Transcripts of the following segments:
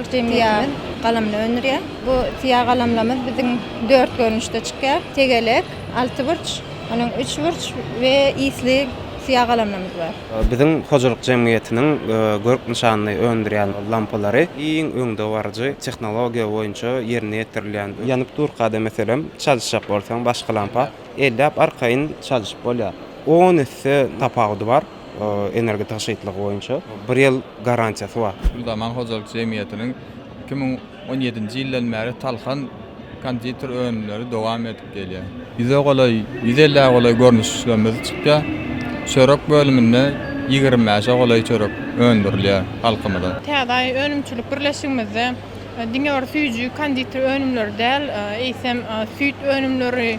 Hocalyk jemgyýetimiz galamla öndürýär. Bu siyah galamlarymız bizim 4 görnüşde çykýar. Tegelek, alty burç, onuň 3 burç we isli siyah galamlarymız bar. Bizim hojalyk jemgyýetiniň görk nişanly öndürýän lampalary iň öňde barjy tehnologiýa boýunça ýerine ýetirilýän. Ýanyp durkada meselem çalyşjak bolsaň başga lampa ellap arkaýyn çalyşyp bolýar. 10 esse tapagy bar. Enerji taşıyıcılığı boyunca 1 ýyl garantiýasy bar. Zaman hojalyk jemgyýetiniň 2017-nji ýyldan bäri talhan konditer önümleri dowam edip gelýär. Bize golay, ýüzelle golay görnüşlerimiz çykýar. Çörek bölüminde 25 golay çörek öndürilýär halkymyza. Täze önümçilik birleşigimizde diňe süýjü konditer önümleri däl, eýsem süýt önümleri,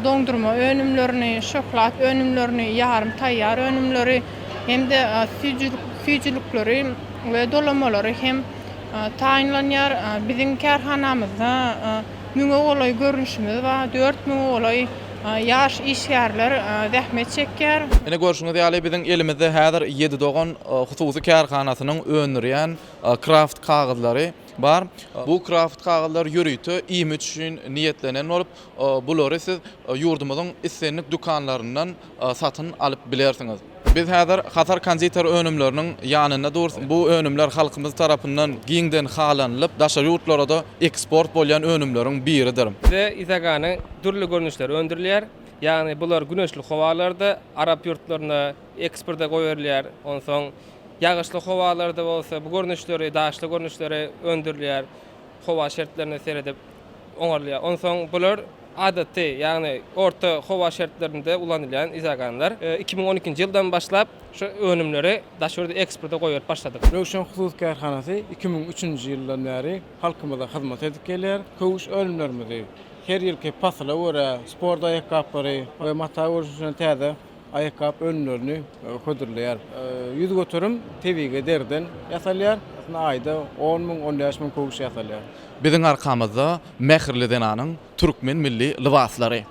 dondurma önümlerini, şoklat önümlerini, yarım tayyar önümleri hem de süýjülükleri ve dolamaları hem taýinlanýar. Bizim kärhanamyzda müňe golay görnüşimiz bar, 4000 golay ýaş işgärler zähmet çekýär. Ene görüşüňiz ýaly biziň elimizde häzir 7 dogan hususy kärhanasynyň öndürýän kraft kagazlary bar. Bu kraft kagazlar ýürüýti iými üçin niýetlenen bolup, bulary siz ýurdumyzyň islenlik dukanlaryndan satyn alyp bilersiňiz. Biz häzir hasar konditer önümleriniň ýanyna dursun. Bu önümler halkymyz tarapyndan giňden halanylyp, daşa ýurtlara da eksport bolýan önümleriň biridir. Ve izaganyň türlü görnüşleri öndürilýär. Ýani bular güneşli howalarda, Arap ýurtlaryna eksporta goýarylýar. Ondan soň ýagyşly howalarda bolsa bu görnüşleri, daşly görnüşleri öndürilýär. Howa şertlerine seredip oňarlýar. Ondan soň bular adatty, ýagny orta howa şertlerinde ulanylýan izaganlar 2012-nji ýyldan başlap şu önümleri daşurda eksporta goýup başladyk. Röwşen husus kärhanasy 2003-nji ýyldan bäri halkymyza hyzmat edip gelýär. Köwüş önümlerimizi her ýylky pasla wara sport aýakapary we mata uruşyna täze aýakap önümlerini ködürleýär. Ýüz götürüm tebiге derden ýasalýar. Aýda 10.000 15.000 köwüş ýasalýar. Biziň arkamyzda Mehirli denanyň türkmen milli libaslary